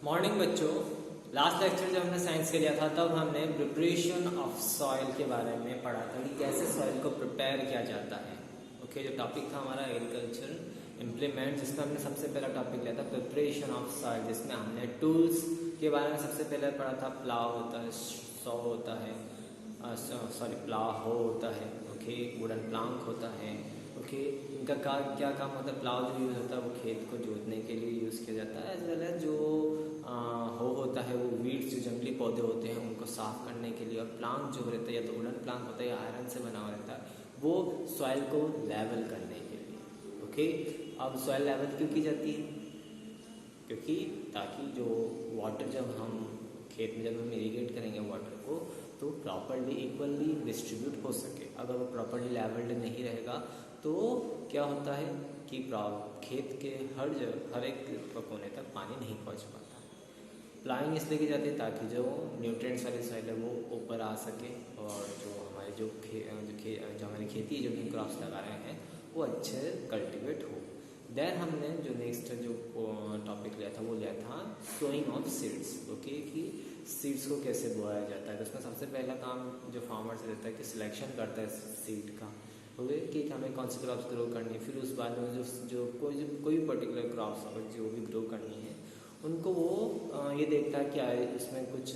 Morning बच्चों, last lecture जब हमने साइंस के लिया था तब हमने प्रिपरेशन ऑफ सॉइल के बारे में पढ़ा था कि कैसे सॉइल को प्रिपेयर किया जाता है। ओके, जो टॉपिक था हमारा एग्रीकल्चर इम्प्लीमेंट, जिसमें हमने सबसे पहला टॉपिक लिया था प्रिपरेशन ऑफ सॉइल, जिसमें हमने टूल्स के बारे में सबसे पहले पढ़ा था। प्लाव होता है, सॉ होता है, प्लाव हो होता है, ओके, वुडन प्लांक होता है, ओके। इनका क्या काम होता है? प्लाव जो यूज़ होता है वो खेत को जोतने के लिए यूज़ किया जाता है, एज वेल एज जो हो होता है वो वीड्स, जो जंगली पौधे होते हैं उनको साफ करने के लिए। और प्लांक जो रहता है या तो वुडन प्लांक होता है या आयरन से बना हुआ रहता है, वो सॉइल को लेवल करने के लिए। ओके, अब सॉइल लेवल क्यों की जाती है? क्योंकि ताकि जो वाटर जब हम खेत में जब हम इरीगेट करेंगे वाटर को, तो प्रॉपरली इक्वली डिस्ट्रीब्यूट हो सके। अगर वो प्रॉपरली लेवल्ड नहीं रहेगा तो क्या होता है कि खेत के हर एक कोने तक पानी नहीं पहुंच पाता। प्लाइंग इसलिए की जाती है ताकि जो न्यूट्रिएंट्स वाली सॉइल है वो ऊपर आ सके, और जो हमारी जो हमारी खेती है, जो भी क्रॉप्स लगा रहे हैं, वो अच्छे कल्टीवेट हो। देन हमने जो नेक्स्ट जो टॉपिक लिया था वो लिया था सोइंग ऑफ सीड्स। ओके, कि सीड्स को कैसे बोया जाता है। तो उसमें सबसे पहला काम जो फार्मर्स रहता है कि सिलेक्शन करता है सीड का, ओके, कि हमें कौन सी क्रॉप्स ग्रो करनी है। फिर उस बाद में जो कोई भी पर्टिकुलर क्रॉप्स अगर जो भी ग्रो करनी है, उनको वो ये देखता है क्या है इसमें कुछ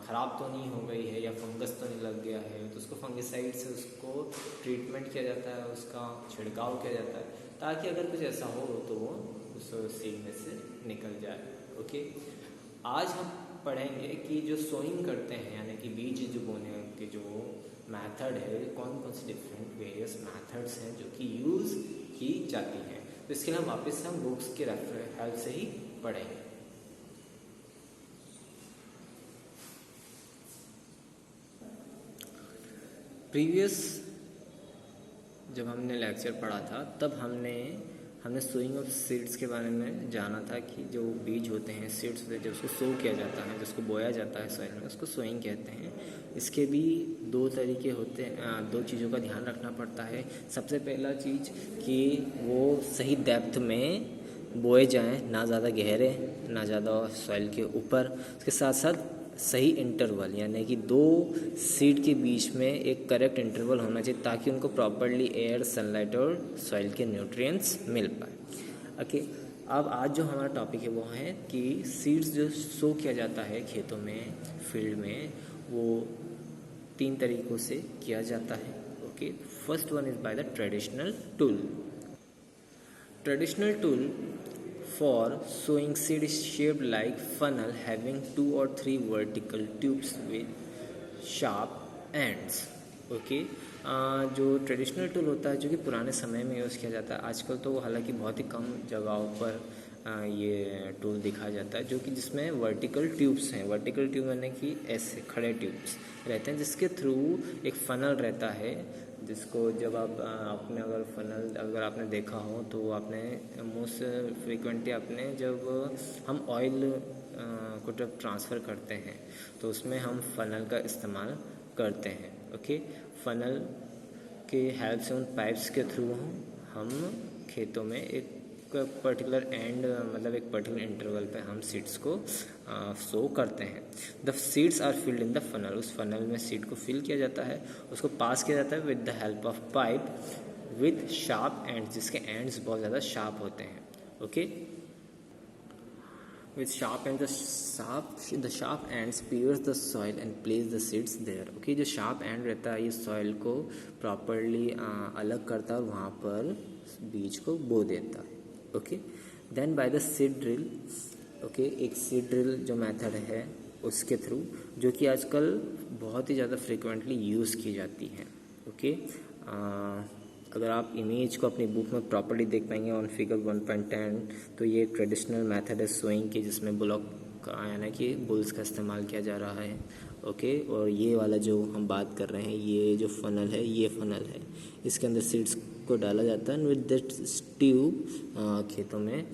ख़राब तो नहीं हो गई है या फंगस तो नहीं लग गया है, तो उसको फंगिसाइड से उसको ट्रीटमेंट किया जाता है, उसका छिड़काव किया जाता है, ताकि अगर कुछ ऐसा हो तो वो उस सीड में से निकल जाए। ओके, आज हम पढ़ेंगे कि जो सोइंग करते हैं, यानी कि बीज जो बोने के जो मेथड है, कौन कौन सी डिफरेंट वेरियस मेथड्स हैं जो कि यूज़ की जाती हैं। तो इसके लिए हम वापस हम बुक्स के हेल्प से ही पढ़ेंगे। प्रीवियस जब हमने लेक्चर पढ़ा था तब हमने सोइंग ऑफ सीड्स के बारे में जाना था कि जो बीज होते हैं, सीड्स होते हैं, जब उसको सो किया जाता है, जिसको बोया जाता है सॉइल में, उसको सोइंग कहते हैं। इसके भी दो तरीके होते हैं, दो चीज़ों का ध्यान रखना पड़ता है। सबसे पहला चीज़ कि वो सही डेप्थ में बोए जाएं, ना ज़्यादा गहरे ना ज़्यादा सॉइल के ऊपर। उसके साथ साथ सही इंटरवल, यानी कि दो सीड के बीच में एक करेक्ट इंटरवल होना चाहिए, ताकि उनको प्रॉपरली एयर, सनलाइट और सॉइल के न्यूट्रिएंट्स मिल पाए। ओके, अब आज जो हमारा टॉपिक है वो है कि सीड्स जो सो किया जाता है खेतों में, फील्ड में, वो 3 तरीक़ों से किया जाता है। Okay, first one is by the traditional tool. Traditional tool for sowing seed is shaped like funnel having 2 or 3 vertical tubes with sharp ends. Okay, जो ट्रेडिशनल टूल होता है जो कि पुराने समय में यूज़ किया जाता है, आजकल तो हालांकि बहुत ही कम जगहों पर ये टूल दिखा जाता है, जो कि जिसमें वर्टिकल ट्यूब्स हैं। वर्टिकल ट्यूब यानी कि ऐसे खड़े ट्यूब्स रहते हैं, जिसके थ्रू एक फनल रहता है, जिसको जब आपने अगर आपने देखा हो तो आपने मोस्ट फ्रिक्वेंटली आपने जब हम ऑयल को जब ट्रांसफ़र करते हैं तो उसमें हम फ़नल का इस्तेमाल करते हैं। ओके, फ़नल के हेल्प से उन पाइप्स के थ्रू हम खेतों में एक पर्टिकुलर एंड, मतलब एक पर्टिकुलर इंटरवल पे हम सीड्स को सो करते हैं। The seeds are filled in the funnel. उस फनल में सीड को फिल किया जाता है, उसको पास किया जाता है with the help of pipe with sharp ends, जिसके एंड्स बहुत ज़्यादा शार्प होते हैं। Okay, with sharp and the sharp ends pierce the soil and place the seeds there. Okay, जो sharp end रहता है ये soil को properly अलग करता है और वहाँ पर बीज को बो देता है। Okay, then by the seed drill, okay, एक सीड ड्रिल जो मेथड है उसके थ्रू, जो कि आजकल बहुत ही ज़्यादा फ्रिक्वेंटली यूज़ की जाती है। ओके, अगर आप इमेज को अपनी बुक में प्रॉपर्ली देख पाएंगे ऑन फिगर 1.10, तो ये ट्रेडिशनल मेथड है सोइंग की, जिसमें बुलॉक का यानी कि बुल्स का इस्तेमाल किया जा रहा है। ओके, और ये वाला जो हम बात कर रहे हैं, ये जो फनल है, ये फनल है, इसके अंदर सीड्स को डाला जाता है, विद दैट ट्यूब खेतों में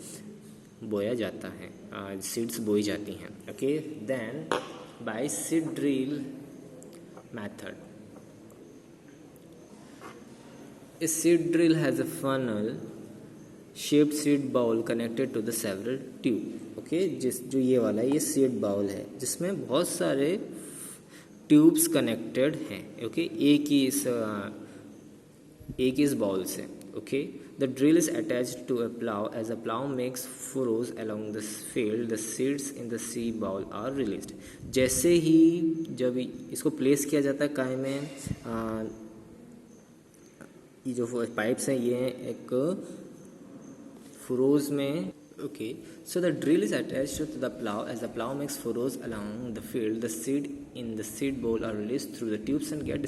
बोया जाता है, सीड्स बोई जाती हैं। Okay, then by seed drill method, a seed drill has a funnel shaped seed bowl connected to the several tube. Okay, जो ये वाला है ये सीड बाउल है जिसमें बहुत सारे ट्यूब्स कनेक्टेड हैं। ओके, एक ही इस बाउल से। Okay, the drill is attached to a plough as a plough makes furrows along the field the seeds in the seed bowl are released. जैसे ही जब इसको प्लेस किया जाता है काय में, ये जो पाइप्स हैं ये एक फुरोज में। Okay, so the drill is attached to the plow. As the plow makes furrows along the field, the seed in the seed bowl are released through the tubes and get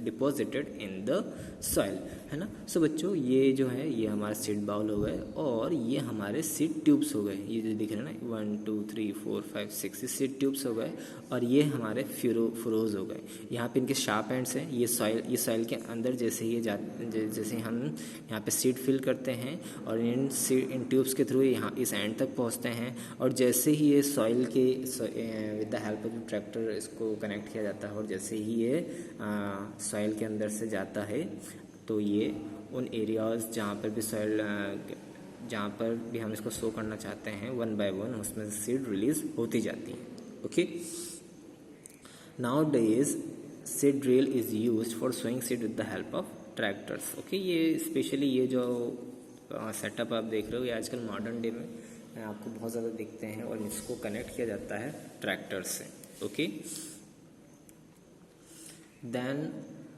deposited in the soil, है ना। सो बच्चों ये जो है ये हमारा seed bowl हो गए और ये हमारे सीड ट्यूब्स हो गए। ये जो दिख रहे हैं ना 1 2 3 4 5 6 ये सीड ट्यूब्स हो गए और ये हमारे फुरोज हो गए। यहाँ पे इनके शार्प एंड्स हैं। ये सॉइल के अंदर जैसे ही जैसे हम यहाँ पे सीड फिल करते हैं और इन ट्यूब्स के थ्रू यहाँ इस एंड तक पहुँचते हैं और जैसे ही ये सॉइल के with the help of tractor इसको कनेक्ट किया जाता है और जैसे ही ये सॉइल के अंदर से जाता है तो ये उन एरियाज जहाँ पर भी सॉइल जहाँ पर भी हम इसको सो करना चाहते हैं 1 by 1 उसमें से सीड रिलीज होती जाती है। Okay, nowadays seed drill is used for sowing seed with the help of tractors. Okay, ये स्पेशली ये जो सेटअप आप देख रहे हो ये आजकल मॉडर्न डे में आपको बहुत ज़्यादा दिखते हैं और इसको कनेक्ट किया जाता है ट्रैक्टर से। Okay, then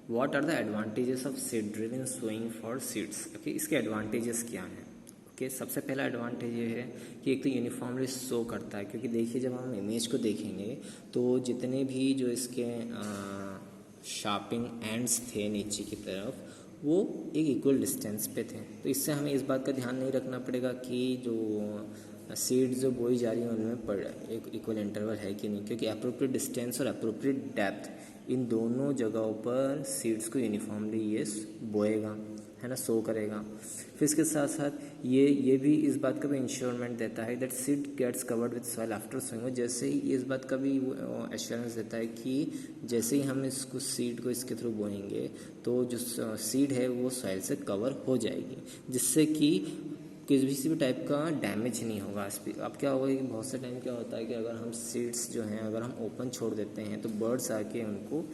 what are the advantages of seed drill in sowing for seeds. Okay, इसके एडवांटेजेस क्या हैं। ओके, सबसे पहला एडवांटेज ये है कि एक तो यूनिफॉर्मली सो करता है, क्योंकि देखिए जब हम इमेज को देखेंगे तो जितने भी जो इसके शार्पिंग एंड्स थे नीचे की तरफ वो एक इक्वल डिस्टेंस पे थे। तो इससे हमें इस बात का ध्यान नहीं रखना पड़ेगा कि जो सीड्स जो बोई जा रही हैं उनमें एक इक्वल इंटरवल है कि नहीं, क्योंकि अप्रोप्रिएट डिस्टेंस और अप्रोप्रिएट डेप्थ इन दोनों जगहों पर सीड्स को यूनिफॉर्मली ये बोएगा, है ना, सो करेगा। फिर इसके साथ साथ ये भी इस बात का भी इंश्योरमेंट देता है that seed gets covered with soil after sowing. जैसे ही इस बात का भी एश्योरेंस देता है कि जैसे ही हम इसको सीड को इसके थ्रू बोएंगे तो जो सीड है वो सॉइल से कवर हो जाएगी, जिससे कि किसी भी टाइप का डैमेज नहीं होगा। अब क्या होगा कि बहुत से टाइम क्या होता है कि अगर हम सीड्स जो हैं अगर हम ओपन छोड़ देते हैं तो बर्ड्स आके उनको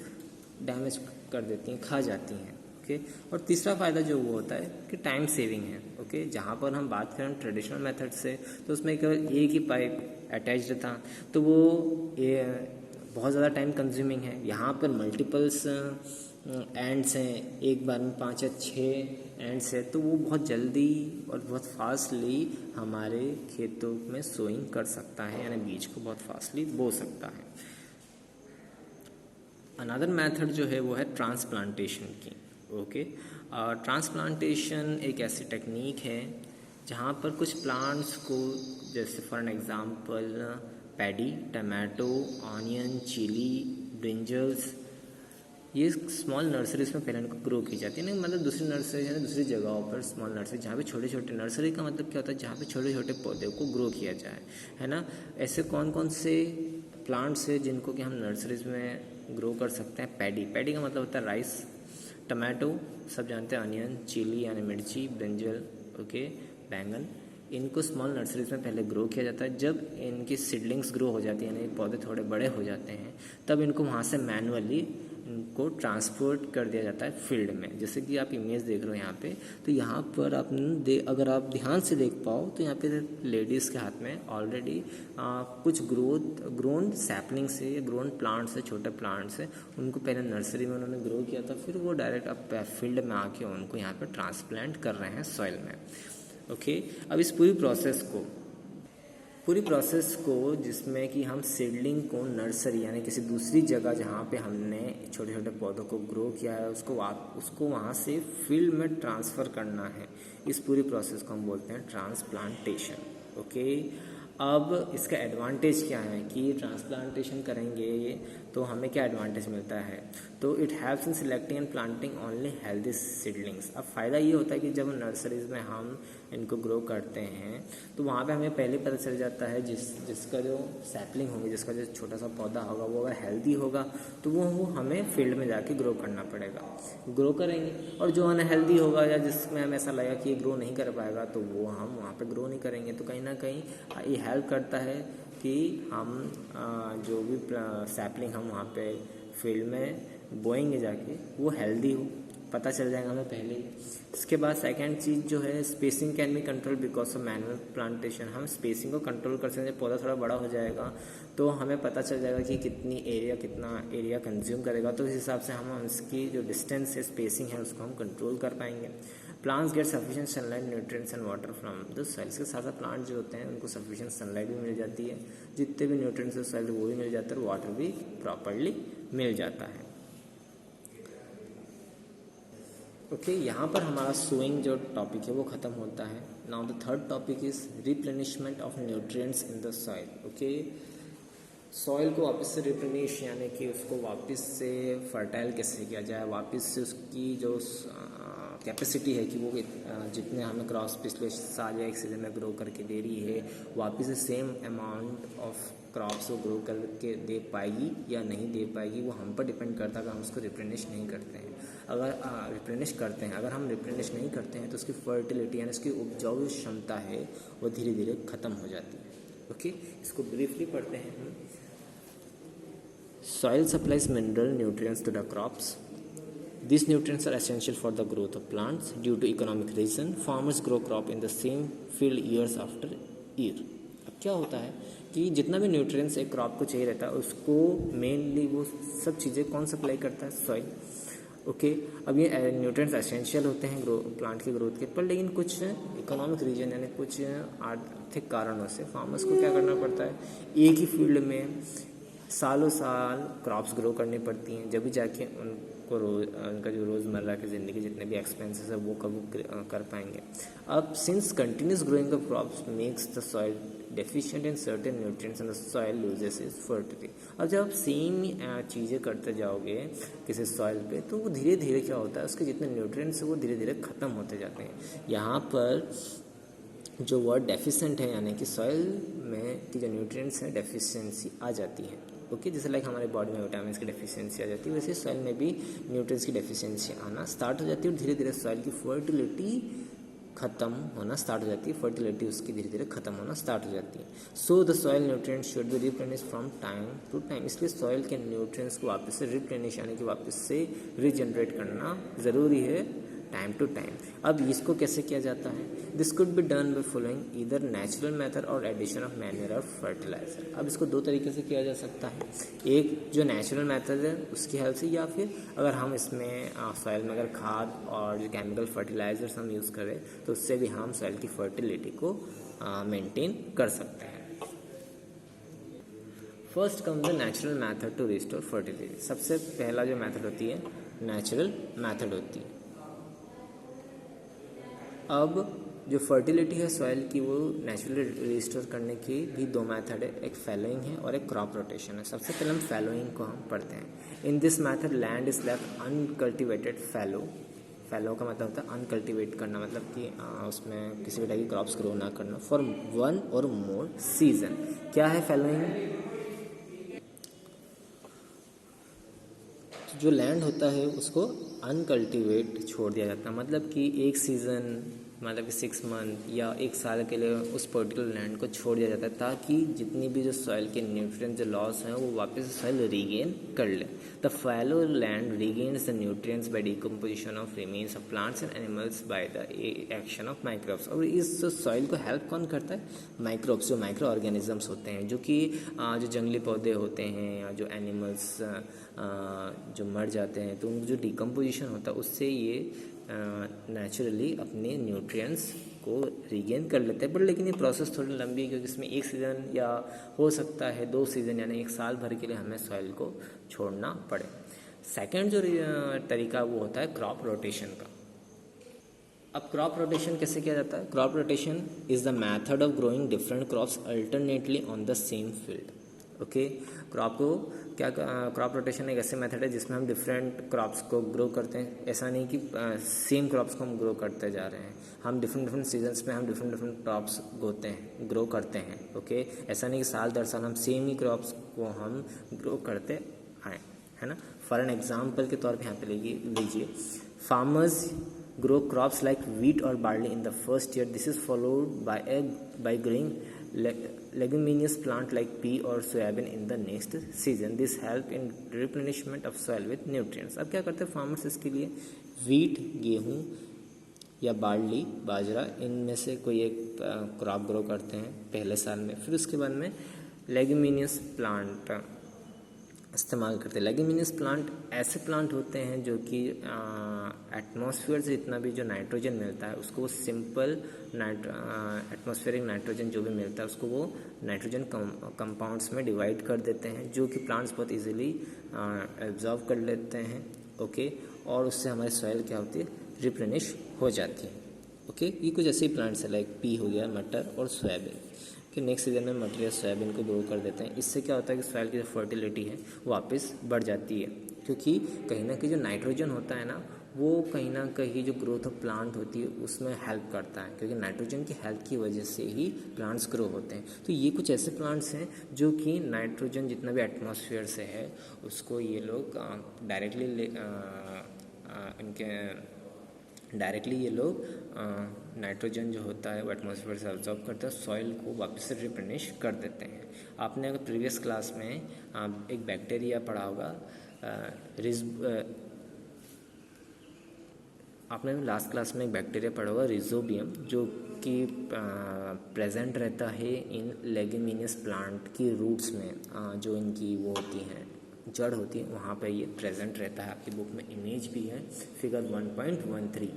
डैमेज कर देती हैं, खा जाती हैं। ओके, और तीसरा फ़ायदा जो वो होता है कि टाइम सेविंग है। ओके, जहाँ पर हम बात करें ट्रेडिशनल मेथड से तो उसमें केवल एक ही पाइप अटैच्ड था तो वो बहुत ज़्यादा टाइम कंज्यूमिंग है। यहाँ पर मल्टीपल्स एंड्स हैं, एक बार में 5 या 6 एंड्स है, तो वो बहुत जल्दी और बहुत फास्टली हमारे खेतों में सोइंग कर सकता है, यानी बीज को बहुत फास्टली बो सकता है। अनदर मेथड जो है वो है ट्रांसप्लांटेशन की। ओके, ट्रांसप्लांटेशन एक ऐसी टेक्निक है जहाँ पर कुछ प्लांट्स को, जैसे for an example paddy, tomato, onion, chilli, brinjals, ये स्मॉल नर्सरीज में पहले इनको ग्रो की जाती है। नहीं मतलब दूसरी नर्सरी है ना, दूसरी जगहों पर स्मॉल नर्सरी जहाँ पे छोटे छोटे, नर्सरी का मतलब क्या होता है जहाँ पे छोटे छोटे पौधे को ग्रो किया जाए, है ना। ऐसे कौन कौन से प्लांट्स है जिनको कि हम नर्सरीज में ग्रो कर सकते हैं। पैडी का मतलब होता है राइस, टमाटो सब जानते हैं, अनियन, चिली यानी मिर्ची, ब्रिंजल, ओके, बैंगन, इनको स्मॉल नर्सरीज में पहले ग्रो किया जाता है। जब इनकी सीडलिंग्स ग्रो हो जाती है यानी पौधे थोड़े बड़े हो जाते हैं तब इनको वहाँ से मैनुअली इनको ट्रांसपोर्ट कर दिया जाता है फील्ड में। जैसे कि आप इमेज देख रहे हो यहाँ पे, तो यहाँ पर आप अगर आप ध्यान से देख पाओ तो यहाँ पे लेडीज़ के हाथ में ऑलरेडी कुछ ग्रोन सैपलिंग से, ग्रोन प्लांट्स से, छोटे प्लांट्स से, उनको पहले नर्सरी में उन्होंने ग्रो किया था, फिर वो डायरेक्ट अब फील्ड में आके उनको यहाँ पर ट्रांसप्लांट कर रहे हैं सॉइल में। ओके, अब इस पूरी प्रोसेस को जिसमें कि हम सीडलिंग को नर्सरी यानी किसी दूसरी जगह जहाँ पे हमने छोटे छोटे पौधों को ग्रो किया है उसको वहाँ से फील्ड में ट्रांसफ़र करना है, इस पूरी प्रोसेस को हम बोलते हैं ट्रांसप्लांटेशन। ओके, अब इसका एडवांटेज क्या है कि ट्रांसप्लांटेशन करेंगे तो हमें क्या एडवांटेज मिलता है, तो it helps in selecting and planting only healthy seedlings. अब फ़ायदा ये होता है कि जब नर्सरीज में हम इनको ग्रो करते हैं तो वहाँ पे हमें पहले पता चल जाता है जिसका जो सैपलिंग होगी, जिसका जो छोटा सा पौधा होगा वो अगर हेल्दी होगा तो वो हमें फील्ड में जाके ग्रो करना पड़ेगा, ग्रो करेंगे। और जो अनहेल्दी होगा या जिसमें हमें ऐसा लगा कि ये ग्रो नहीं कर पाएगा तो वो हम वहाँ पे ग्रो नहीं करेंगे। तो कहीं ना कहीं ये हेल्प करता है कि हम जो भी सैपलिंग हम वहाँ पे फील्ड में बोएंगे जाके वो हेल्दी हो, पता चल जाएगा हमें पहले ही। इसके बाद सेकंड चीज़ जो है, spacing can be control because of manual plantation. हम स्पेसिंग को कंट्रोल कर सकते हैं, पौधा थोड़ा बड़ा हो जाएगा तो हमें पता चल जाएगा कि कितना एरिया कंज्यूम करेगा, तो उस हिसाब से हम इसकी जो डिस्टेंस है, स्पेसिंग है, उसको हम कंट्रोल कर पाएंगे। Plants get sufficient sunlight, nutrients and water from the soil. इसके साथ साथ प्लांट जो होते हैं उनको सफिशिएंट सनलाइट भी मिल जाती है, जितने भी न्यूट्रिएंट्स है सॉइल वो भी मिल जाता है, और वाटर भी प्रॉपरली मिल जाता है। ओके, यहाँ पर हमारा सोइंग जो टॉपिक है वो ख़त्म होता है। Now the third topic is replenishment of nutrients in the soil. Okay, soil को वापस से रिप्लेनिश यानी कि उसको वापस से फर्टाइल कैसे किया जाए, वापस से उसकी जो कैपेसिटी है कि वो जितने हमें क्रॉप्स पिछले साल या एक सीजन में ग्रो करके दे रही है, वापस से सेम अमाउंट ऑफ क्रॉप्स को ग्रो करके दे पाएगी या नहीं दे पाएगी, वो हम पर डिपेंड करता है अगर हम उसको रिप्लेनिश नहीं करते हैं। अगर रिप्लेनिश करते हैं, अगर हम रिप्लेनिश नहीं करते हैं तो उसकी फर्टिलिटी यानी उसकी उपजाऊ क्षमता है वो धीरे धीरे ख़त्म हो जाती है। ओके, इसको ब्रीफली पढ़ते हैं हम। Soil supplies mineral nutrients to the crops. These nutrients are essential for the growth of plants. Due to economic reason, farmers grow crop in the same field years after year. अब क्या होता है कि जितना भी न्यूट्रिएंट्स एक crop को चाहिए रहता है उसको मेनली वो सब चीज़ें कौन सप्लाई करता है, सॉइल। ओके, अब ये न्यूट्रिएंट्स एसेंशियल होते हैं प्लांट की ग्रोथ के पर, लेकिन कुछ इकोनॉमिक रीजन यानी कुछ आर्थिक कारणों से फार्मर्स को क्या करना पड़ता है, एक ही फील्ड में सालों साल क्रॉप्स ग्रो करनी पड़ती हैं, जब भी जाके उनको उनका जो रोज़मर्रा की ज़िंदगी जितने भी एक्सपेंसेस है वो कर पाएंगे। अब since continuous growing of crops makes the soil deficient in certain nutrients and the soil loses is fertility. अब जब आप सेम चीज़ें करते जाओगे किसी सॉइल पे तो वो धीरे धीरे क्या होता है, उसके जितने न्यूट्रिएंट्स है वो धीरे धीरे ख़त्म होते जाते हैं। यहाँ पर जो वर्ड डेफिशिएंट है यानी कि सॉइल में की जो न्यूट्रिएंट्स हैं डेफिशिएंसी आ जाती है। ओके, जैसे लाइक हमारे बॉडी में विटामिन की डेफिशिएंसी आ जाती है, वैसे सॉइल में भी न्यूट्रिएंट्स की डेफिशिएंसी आना स्टार्ट हो जाती है और धीरे धीरे सॉइल की फर्टिलिटी ख़त्म होना स्टार्ट हो जाती है, फर्टिलिटी उसकी धीरे धीरे ख़त्म होना स्टार्ट हो जाती है। So the soil nutrients should be replenish from time to time. इसलिए सॉइल के न्यूट्रिएंट्स को वापस से रिप्लेनिश यानी कि वापस से रीजनरेट करना ज़रूरी है टाइम टू टाइम। अब इसको कैसे किया जाता है, this could be done by following either natural method और एडिशन ऑफ मैन्योर और फर्टिलाइजर। अब इसको दो तरीके से किया जा सकता है, एक जो नेचुरल मेथड है उसकी हेल्प से, या फिर अगर हम इसमें सॉइल में अगर खाद और जो केमिकल फर्टिलाइजर्स हम यूज़ करें तो उससे भी हम सॉइल की फर्टिलिटी को मेंटेन कर सकते हैं। First come the natural method to restore fertility. सबसे पहला जो मेथड होती है नेचुरल मेथड होती है। अब जो फर्टिलिटी है सॉइल की वो नेचुरली रिस्टोर करने की भी दो मेथड है, एक फैलोइंग है और एक क्रॉप रोटेशन है। सबसे पहले हम फैलोइंग को हम पढ़ते हैं। In this method land is left uncultivated. Fallow का मतलब होता है अनकल्टिवेट करना, मतलब कि उसमें किसी भी टाइप की क्रॉप्स ग्रो ना करना फॉर वन और मोर सीजन। क्या है फैलोइंग, जो लैंड होता है उसको अनकल्टिवेट छोड़ दिया जाता है, मतलब कि एक सीज़न मतलब कि 6 मंथ या एक साल के लिए उस पर्टिकुलर लैंड को छोड़ दिया जाता है ताकि जितनी भी जो सॉइल के न्यूट्रिएंट्स जो लॉस हैं वो वापस सॉइल रीगेन कर ले। The fallow land regains the nutrients by decomposition of remains of plants and animals by the action of microbes. और इस सॉइल को हेल्प कौन करता है, माइक्रोब्स, जो माइक्रो ऑर्गेनिजम्स होते हैं, जो कि जो जंगली पौधे होते हैं या जो एनिमल्स जो मर जाते हैं तो उनका जो डिकम्पोजिशन होता है उससे ये नेचुरली अपने न्यूट्रिएंट्स को रीगेन कर लेते हैं। पर लेकिन ये प्रोसेस थोड़ी लंबी है क्योंकि इसमें एक सीज़न या हो सकता है 2 सीज़न यानी एक साल भर के लिए हमें सॉइल को छोड़ना पड़े। सेकंड जो तरीका वो होता है क्रॉप रोटेशन का। अब क्रॉप रोटेशन कैसे किया जाता है, crop rotation is the method of growing different crops alternately on the same field. Okay, crop rotation एक ऐसे मेथड है जिसमें हम डिफरेंट क्रॉप्स को ग्रो करते हैं। ऐसा नहीं कि सेम क्रॉप्स को हम ग्रो करते जा रहे हैं, हम डिफरेंट सीजन्स में हम डिफरेंट क्रॉप्स ग्रो करते हैं। ओके, ऐसा नहीं कि साल दर साल हम सेम ही क्रॉप्स को हम ग्रो करते आए, है ना। फॉर एन एग्जाम्पल के तौर पे यहाँ पे लीजिए, farmers grow crops like wheat or barley in the first year. This is followed by growing leguminous plant like pea or soybean in the next season. This help in replenishment of soil with nutrients. अब क्या करते हैं farmers इसके लिए, wheat गेहूँ या barley बाजरा इनमें से कोई एक क्रॉप ग्रो करते हैं पहले साल में, फिर उसके बाद में लेग्यूमिनियस प्लांट इस्तेमाल करते हैं। लेग्यूमिनियस प्लांट ऐसे प्लांट होते हैं जो कि एटमॉस्फेयर से जितना भी जो नाइट्रोजन मिलता है उसको वो सिंपल एटमॉस्फेरिक नाइट्रोजन जो भी मिलता है उसको वो नाइट्रोजन कंपाउंड्स में डिवाइड कर देते हैं, जो कि प्लांट्स बहुत इजीली एब्जॉर्व कर लेते हैं। ओके, और उससे हमारी सॉइल क्या होती है, रिप्लेनिश हो जाती है। ओके, ये कुछ ऐसे ही प्लांट्स है लाइक पी हो गया, मटर और सोयाबीन, कि नेक्स्ट सीजन में मटर या सोयाबीन को ग्रो कर देते हैं। इससे क्या होता है कि सॉइल की जो फर्टिलिटी है वो वापस बढ़ जाती है, क्योंकि कहीं ना कहीं जो नाइट्रोजन होता है ना वो कहीं ना कहीं जो ग्रोथ ऑफ प्लांट होती है उसमें हेल्प करता है, क्योंकि नाइट्रोजन की हेल्प की वजह से ही प्लांट्स ग्रो होते हैं। तो ये कुछ ऐसे प्लांट्स हैं जो कि नाइट्रोजन जितना भी एटमॉस्फेयर से है उसको ये लोग डायरेक्टली ये लोग नाइट्रोजन जो होता है वो एटमॉस्फेयर से अब्जॉर्ब करते हैं, सॉइल को वापस से रिप्लेनिश कर देते हैं। आपने अगर प्रीवियस क्लास में एक बैक्टीरिया पढ़ा होगा, आपने लास्ट क्लास में एक बैक्टीरिया पढ़ा होगा रिजोबियम, जो कि प्रेजेंट रहता है इन लेग्यूमिनियस प्लांट की रूट्स में, जो इनकी वो होती हैं जड़ होती है वहाँ पे ये प्रेजेंट रहता है। आपकी बुक में इमेज भी है, फिगर 1.13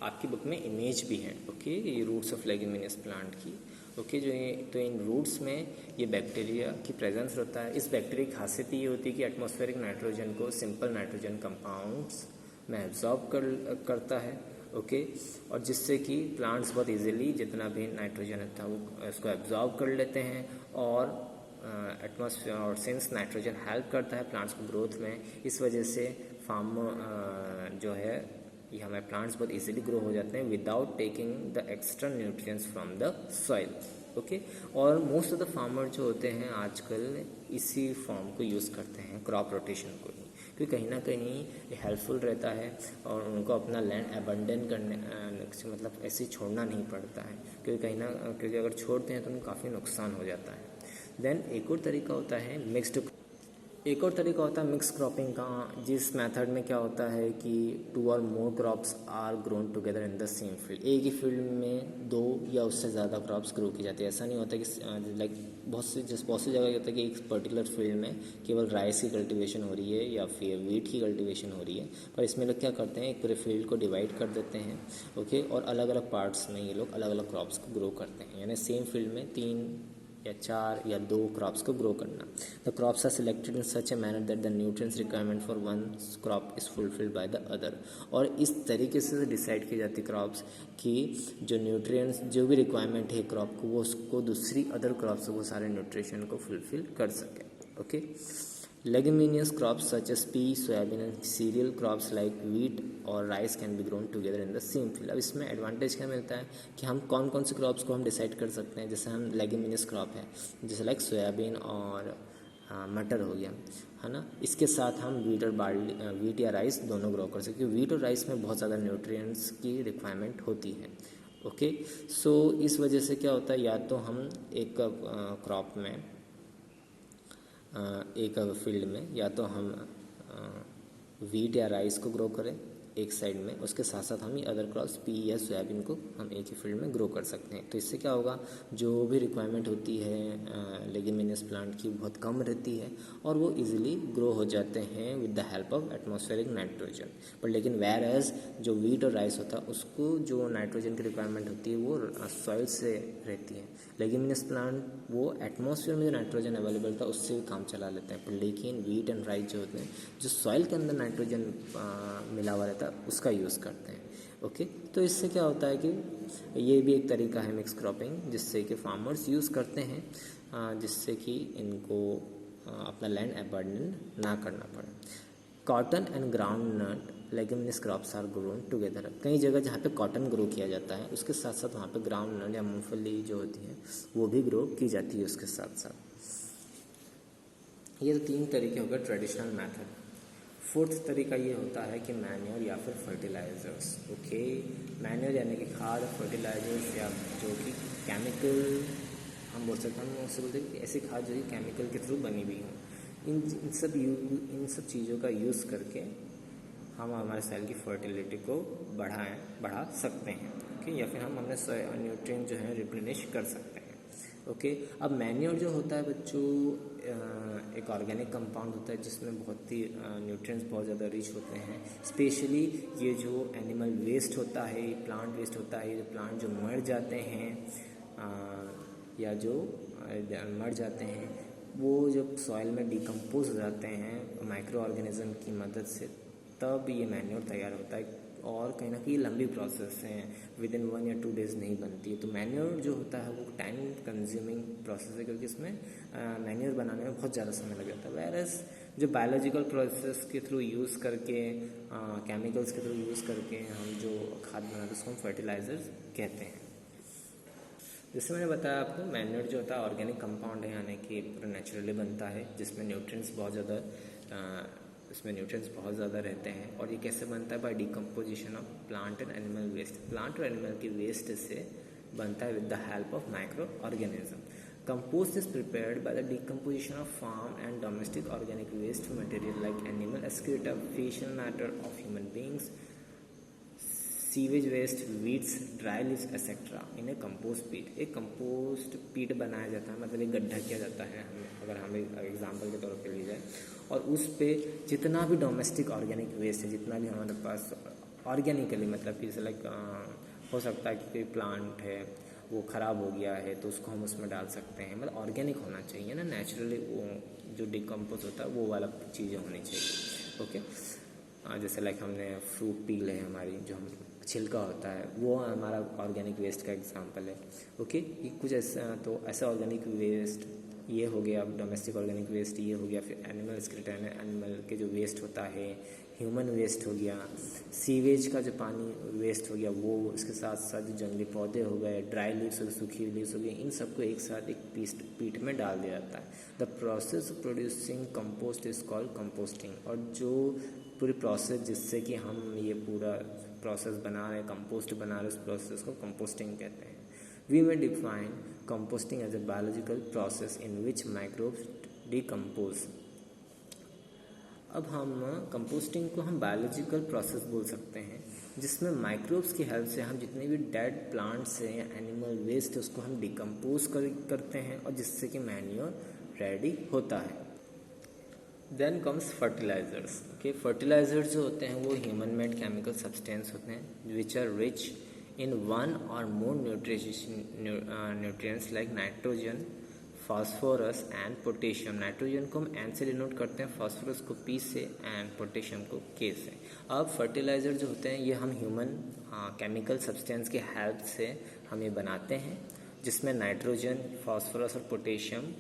आपकी बुक में इमेज भी है। ओके, ये रूट्स ऑफ लेग्यूमिनियस प्लांट की। ओके, तो इन रूट्स में ये बैक्टीरिया की प्रेजेंस होता है। इस बैक्टीरिया की खासियत ये होती है कि एटमॉस्फेरिक नाइट्रोजन को सिंपल नाइट्रोजन कंपाउंड्स में एब्जॉर्ब करता है। ओके, और जिससे कि प्लांट्स बहुत इजीली जितना भी नाइट्रोजन होता है वो उसको एब्जॉर्ब कर लेते हैं, और एटमॉस्फेयर और सिंस नाइट्रोजन हेल्प करता है प्लांट्स को ग्रोथ में, इस वजह से जो है ये हमारे प्लांट्स बहुत इजीली ग्रो हो जाते हैं without taking the extra nutrients from the soil. Okay, और मोस्ट ऑफ द फार्मर जो होते हैं आजकल इसी फॉर्म को यूज़ करते हैं, क्रॉप रोटेशन को ही, क्योंकि कहीं ना कहीं हेल्पफुल रहता है और उनको अपना लैंड अबंडन करने से मतलब ऐसे छोड़ना नहीं पड़ता है, क्योंकि अगर छोड़ते हैं तो उनको काफ़ी नुकसान हो जाता है। देन एक और तरीका होता है मिक्स क्रॉपिंग का, जिस मेथड में क्या होता है कि 2 और more crops are grown together in the same field. एक ही फील्ड में 2 या उससे ज़्यादा क्रॉप्स ग्रो की जाती है। ऐसा नहीं होता कि लाइक बहुत सी जगह होता है कि एक पर्टिकुलर फील्ड में केवल राइस की कल्टीवेशन हो रही है या फिर वीट की कल्टीवेशन हो रही है, पर इसमें लोग क्या करते हैं, एक पूरे फील्ड को डिवाइड कर देते हैं। ओके, और अलग अलग पार्ट्स में ये लोग अलग अलग क्रॉप्स को ग्रो करते हैं, यानी सेम फील्ड में 3 या 4 या 2 क्रॉप्स को ग्रो करना। The crops are selected in such a manner that the nutrients requirement for one crop is fulfilled by the other. और इस तरीके से डिसाइड की जाती क्रॉप्स की जो न्यूट्रिएंट्स जो भी रिक्वायरमेंट है क्रॉप को वो उसको दूसरी अदर क्रॉप से वो सारे न्यूट्रिशन को फुलफिल कर सके। Okay, leguminous crops such as pea, soybean and cereal crops like wheat और rice can be grown together in the same field। अब इसमें एडवांटेज क्या मिलता है कि हम कौन कौन से क्रॉप्स को हम डिसाइड कर सकते हैं। जैसे हम लेग्यूमिनस क्रॉप है, जैसे लाइक सोयाबीन और मटर हो गया, है ना, इसके साथ हम वीट या राइस दोनों ग्रो कर सकते हैं। वीट और राइस में बहुत ज़्यादा न्यूट्रिएंट्स की रिक्वायरमेंट होती है। ओके, सो इस वजह से क्या होता है, या तो हम एक क्रॉप में एक फील्ड में या तो हम वीट या राइस को ग्रो करें एक साइड में, उसके साथ साथ हम ये अदर क्रॉप्स पी या सोयाबीन को हम एक ही फील्ड में ग्रो कर सकते हैं। तो इससे क्या होगा, जो भी रिक्वायरमेंट होती है लेग्यूमिनस प्लांट की बहुत कम रहती है और वो इजीली ग्रो हो जाते हैं with the help of atmospheric nitrogen. पर लेकिन वेयर एज जो वीट और राइस होता है उसको जो नाइट्रोजन की रिक्वायरमेंट होती है वो सॉइल से रहती है। लेग्यूमिनस प्लांट वो एटमॉस्फेयर में जो नाइट्रोजन अवेलेबल था उससे भी काम चला लेते हैं, पर लेकिन वीट एंड राइस जो होते हैं जो सॉइल के अंदर नाइट्रोजन मिला हुआ रहता है उसका यूज़ करते हैं। ओके, तो इससे क्या होता है कि ये भी एक तरीका है मिक्स क्रॉपिंग, जिससे कि फार्मर्स यूज़ करते हैं, जिससे कि इनको अपना लैंड अबंडन ना करना पड़े। Cotton and groundnut leguminous crops are grown together. कई जगह जहाँ पे कॉटन ग्रो किया जाता है उसके साथ साथ वहाँ पे ग्राउंड नट या मूंगफली जो होती है वो भी ग्रो की जाती है उसके साथ साथ। ये तो 3 तरीके हो गए ट्रेडिशनल मेथड। 4th तरीका ये होता है कि मैन्योर या फिर फर्टिलाइजर्स। ओके, मैन्योर यानी कि खाद, फर्टिलाइजर्स या जो कि केमिकल हम बोल सकते हैं, हम उससे बोलते हैं कि ऐसी खाद जो कि केमिकल के थ्रू बनी हुई हो। इन सब चीज़ों का यूज़ करके हम हमारे सेल की फर्टिलिटी को बढ़ा सकते हैं। ओके, या फिर हम अपने न्यूट्रिएंट जो है रिप्लेनिश कर सकते हैं। ओके, अब मैन्योर जो होता है बच्चों एक ऑर्गेनिक कंपाउंड होता है जिसमें बहुत ही न्यूट्रिएंट्स बहुत ज़्यादा रिच होते हैं। स्पेशली ये जो एनिमल वेस्ट होता है, प्लांट वेस्ट होता है, ये जो प्लांट जो मर जाते हैं या जो मर जाते हैं वो जब सॉइल में डिकम्पोज हो जाते हैं माइक्रो ऑर्गेनिज्म की मदद से, तब ये मैन्योर तैयार होता है। और कहीं ना कहीं लंबी प्रोसेस है, विद इन 1 या 2 डेज़ नहीं बनती है। तो मैन्योर जो होता है वो टाइम कंज्यूमिंग प्रोसेस है, क्योंकि इसमें मैन्योर बनाने में बहुत ज़्यादा समय लग जाता है। वैरस जो बायोलॉजिकल प्रोसेस के थ्रू यूज़ करके, केमिकल्स के थ्रू यूज़ करके हम जो खाद बनाते हैं उसको हम फर्टिलाइजर्स कहते हैं। जैसे मैंने बताया आपको, मैन्योर जो होता है ऑर्गेनिक कंपाउंड है, यानी कि पूरा नेचुरली बनता है, जिसमें न्यूट्रिएंट्स बहुत ज़्यादा रहते हैं। और ये कैसे बनता है? By decomposition of plant and animal waste. Plant और एनिमल की वेस्ट से बनता है with the help of microorganism. Compost is prepared by the decomposition of farm and domestic organic waste material like animal excreta, facial matter of human beings, sewage waste, weeds, dry leaves etcetera in a compost pit. एक compost पीट बनाया जाता है, मतलब एक गड्ढा किया जाता है, अगर हम एग्जांपल के तौर पे ली जाए, और उस पे जितना भी डोमेस्टिक ऑर्गेनिक वेस्ट है, जितना भी हमारे पास ऑर्गेनिकली, मतलब कि लाइक हो सकता है कि कोई प्लांट है वो ख़राब हो गया है तो उसको हम उसमें डाल सकते हैं। मतलब ऑर्गेनिक होना चाहिए ना, नेचुरली वो जो डिकम्पोज होता है वो वाला चीज़ें होनी चाहिए। ओके, जैसे लाइक हमने फ्रूट पील है हमारी, जो हम छिलका होता है, वो हमारा ऑर्गेनिक वेस्ट का एग्जांपल है। ओके, ये कुछ ऐसा, तो ऐसा ऑर्गेनिक वेस्ट ये हो गया, डोमेस्टिक ऑर्गेनिक वेस्ट ये हो गया। फिर एनिमल स्केलेटन, एनिमल के जो वेस्ट होता है, ह्यूमन वेस्ट हो गया, सीवेज का जो पानी वेस्ट हो गया वो, इसके साथ साथ जो जंगली पौधे हो गए, ड्राई लीव्स हो गए, सूखी लीव्स हो गई, इन सबको एक साथ एक पीट में डाल दिया जाता है। The process of producing compost is called composting. और जो पूरी प्रोसेस जिससे कि हम ये पूरा प्रोसेस बना रहे हैं, कंपोस्ट बना रहे हैं, उस प्रोसेस को कंपोस्टिंग कहते हैं। We may define composting as a biological process in which microbes decompose. अब हम कंपोस्टिंग को हम बायोलॉजिकल प्रोसेस बोल सकते हैं, जिसमें माइक्रोब्स की हेल्प से हम जितने भी डेड प्लांट्स हैं या एनिमल वेस्ट है उसको हम डिकम्पोज करते हैं, और जिससे कि मैन्योर रेडी होता है। Then comes fertilisers. Okay, fertilisers जो होते हैं वो ह्यूमन मेड केमिकल सब्सटेंस होते हैं which are rich in 1 or more nutrients like nitrogen, phosphorus and potassium. Nitrogen को हम एन से डिनोट करते हैं, फास्फोरस को पी से, एंड पोटेशियम को के से। अब फर्टिलाइज़र जो होते हैं ये हम ह्यूमन केमिकल सब्सटेंस के हेल्प से हम ये बनाते हैं, जिसमें नाइट्रोजन, फास्फोरस और पोटेशियम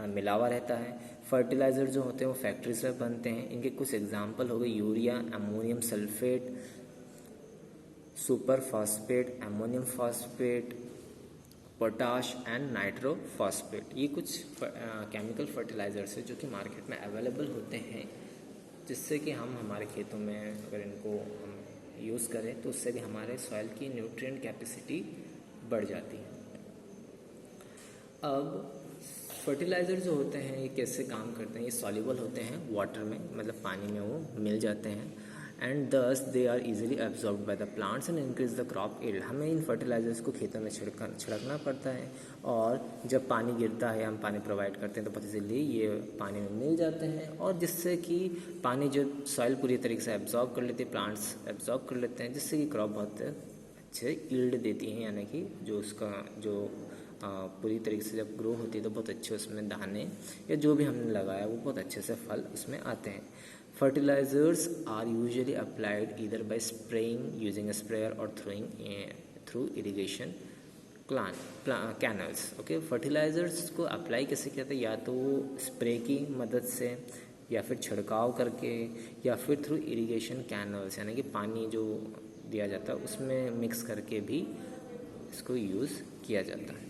मिलावा रहता है। फर्टिलाइज़र जो होते हैं वो फैक्ट्री से बनते हैं। इनके कुछ एग्जाम्पल हो गए urea, ammonium sulphate, super phosphate, ammonium phosphate, potash and nitro phosphate. ये कुछ केमिकल फर्टिलाइजर्स है जो कि मार्केट में अवेलेबल होते हैं, जिससे कि हम हमारे खेतों में अगर इनको हम यूज़ करें तो उससे भी हमारे सॉइल की न्यूट्रिएंट कैपेसिटी बढ़ जाती है। अब फर्टिलाइज़र जो होते हैं ये कैसे काम करते हैं? ये सॉल्युबल होते हैं वाटर में, मतलब पानी में वो मिल जाते हैं, and thus they are easily absorbed by the plants and increase the crop yield. हमें इन फर्टिलाइजर्स को खेतों में छिड़कना पड़ता है, और जब पानी गिरता है, हम पानी प्रोवाइड करते हैं तो बहुत इजीली ये पानी में मिल जाते हैं, और जिससे कि पानी जो सॉइल पूरी तरीके से एब्जॉर्ब कर लेती है, प्लांट्स एब्जॉर्ब कर लेते हैं, जिससे कि क्रॉप बहुत अच्छे यील्ड देती है, यानी कि जो उसका जो पूरी तरीके से जब ग्रो होती है तो बहुत अच्छे उसमें दाने या जो भी हमने लगाया वो बहुत अच्छे से फल उसमें आते हैं। Fertilizers are usually applied either by spraying using a sprayer or through irrigation canals. Okay, fertilizers को अप्लाई कैसे किया जाता है, या तो स्प्रे की मदद से, या फिर छिड़काव करके, या फिर थ्रू इरिगेशन कैनल्स, यानी कि पानी जो दिया जाता है उसमें मिक्स करके भी इसको यूज़ किया जाता है,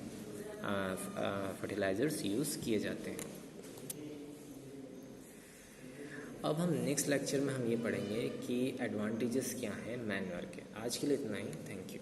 फर्टिलाइजर्स यूज़ किए जाते हैं। अब हम नेक्स्ट लेक्चर में हम ये पढ़ेंगे कि एडवांटेजेस क्या हैं मैन्योर के। आज के लिए इतना ही, थैंक यू।